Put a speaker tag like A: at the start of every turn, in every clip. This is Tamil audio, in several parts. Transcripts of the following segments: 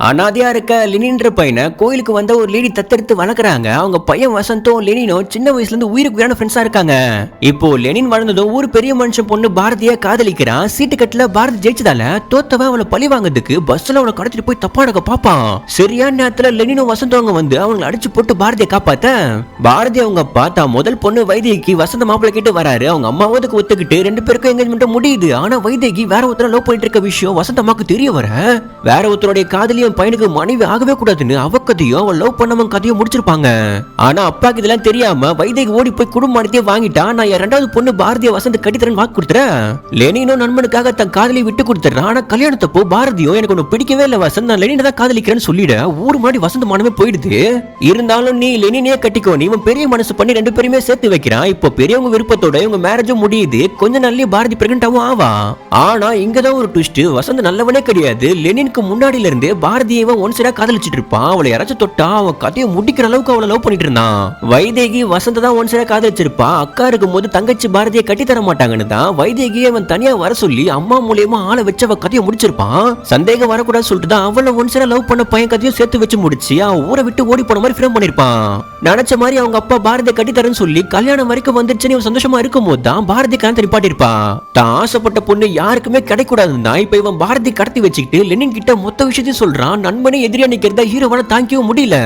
A: அனாதையா இருக்க லெனின்ற பையனை கோயிலுக்கு வந்த ஒரு லேடி தத்தெடுத்து வளர்க்குறாங்க. அவங்க பையன் வசந்தும் லெனினும் சின்ன வயசுல இருந்து உயிருக்கு உயிரான ஃப்ரெண்ட்ஸா இருக்காங்க. இப்போ லெனின் வளர்ந்ததும் ஒரு பெரிய மனுஷன் பொண்ணு பாரதிய காதலிக்கிறான். சீட்டு கட்டுல பாரதி ஜெயிச்சதால தோத்தவன் அவளை பழி வாங்குறதுக்கு பஸ்ல அவளை கடத்திட்டு போய் தப்பா நடக்க பாப்பான். சரியான நேரத்துல லெனினும் வசந்தவங்க வந்து அவங்களை அடிச்சு போட்டு பாரதியை காப்பாத்த பாரதி அவங்க அப்பா தான் முதல் பொண்ணு வைத்தியக்கு வசந்த மாப்பிள்ளை கிட்ட வராரு. அவங்க அம்மாவதுக்கு ஒத்துக்கிட்டு ரெண்டு பேருக்கும் எங்கேஜ்மெண்ட் முடியுது. ஆனா வைத்தியக்கு வேற ஒருத்தர லவ் பண்ணிட்டு இருக்க விஷயம் வசந்த அம்மாக்கு தெரிய வர வேற ஒருத்தருடைய காதலியும் பையனுக்கு மனைவி ஆகவே கூடாதுன்னு அவ கதையும் அவன் லவ் பண்ணவன் கதையும் முடிச்சிருப்பாங்க. ஆனா அப்பாக்கு இதெல்லாம் தெரியாம வைத்தியக்கு ஓடி போய் குடும்ப மனத்தையே வாங்கிட்டா. நான் என் ரெண்டாவது பொண்ணு பாரதிய வசந்த் கட்டித்தரன் வாக்கு கொடுத்துறேன். லெனினும் நண்பனுக்காக தன் காதலியை விட்டு கொடுத்துறான். ஆனா கல்யாணத்தப்போ பாரதியும் எனக்கு ஒண்ணு பிடிக்கவே இல்ல வசந்த், நான் லெனினை தான் காதலிக்கிறேன்னு சொல்லிட ஊர் மாடி வசந்த் மனமே போயிடுது. இருந்தாலும் நீ லெனினே கட்டிக்கோ, நீ இவன் பெரிய மனசு பண்ணி ரெண்டு பேருமே சேர்த்து வைக்கிறான். இப்போ பெரியவங்க விருப்பத்தோட இவங்க மேரேஜும் முடியுது. கொஞ்ச நாள்லயே பாரதி பிரெக்னன்ட்டாவும் ஆவா. ஆனா இங்கதான் ஒரு ட்விஸ்ட், வசந்த் நல்லவனே கிடையாது. லெனினுக்கு முன்னாடில இருந்து பாரதியை ஒன் சைடா காதலிச்சிட்டு இருப்பான். அவளை யாராச்சும் தொட்டா அவன் கதையை முடிக்கிற அளவுக்கு அவளை லவ் பண்ணிட்டு இருந்தான். வைதேகி வசந்த தான் ஒன் சைடா காதலிச்சிருப்பா. அக்கா இருக்கும் போது தங்கச்சி பாரதியை கட்டி தர மாட்டாங்கன்னு தான் வைதேகி அவன் தனியா வர சொல்லி அம்மா மூலியமா ஆளை வச்சு அவ கதையை முடிச்சிருப்பான். சந்தேகம் வரக்கூடாது சொல்லிட்டு தான் அவளை ஒன் சைடா லவ் பண்ண பையன் கதையும் சேர்த்து வச்சு முடிச்சு அவன் ஊரை விட்டு ஓடி போன மாதிரி ஃப்ரேம் பண்ணிருப்பான். நினைச்ச மாதிரி அவங்க அப்பா பாரதியை கட்டி தரேன்னு சொல்லி கல்யாணம் வரைக்கும் வந்துருச்சுன்னு சந்தோஷமா இருக்கும் போது தான் பாரதி கணத்தை நிப்பாட்டிருப்பான். தான் ஆசைப்பட்ட பொண்ணு யாருக்குமே கிடைக்கூடாதுன்னு தான் இப்ப இவன் பாரதி கடத்தி வச்சுக்கிட்டு லெனின் கிட்ட மொத்த விஷயத்தையும் சொல்றான். நண்பனை எதிரியா நிக்கிறதா ஹீரோவான தாங்கியும் முடியல.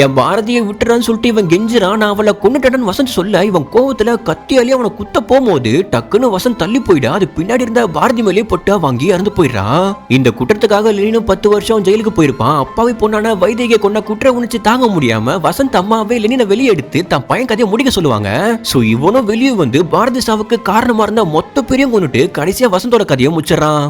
A: என் பாரதியை விட்டுறான்னு சொல்லிட்டு இவன் கெஞ்சுறான். நான் அவளை கொண்டுட்டேன்னு வசந்த் சொல்ல இவன் கோவத்துல கத்தியாலே அவனை குத்த போகும்போது டக்குன்னு வசந்த் தள்ளி போயிடா. அது பின்னாடி இருந்த பாரதி மேலே பொட்டா வாங்கி இறந்து போயிடுறான். இந்த குற்றத்துக்காக லெனினும் 10 வருஷம் ஜெயிலுக்கு போயிருப்பான். அப்பாவி பொண்ணான வைதேகியை கொண்ட குற்ற உணர்ச்சி தாங்க முடியாம வசந்த் அம்மாவே லெனினை வெளியே எடுத்து தன் பையன் கதையை முடிக்க சொல்லுவாங்க. சோ இவனும் வெளியே வந்து பாரதி சாவுக்கு காரணமா இருந்த மொத்த பேரையும் கொண்டுட்டு கடைசியா வசந்தோட கதையை முடிச்சிடறான்.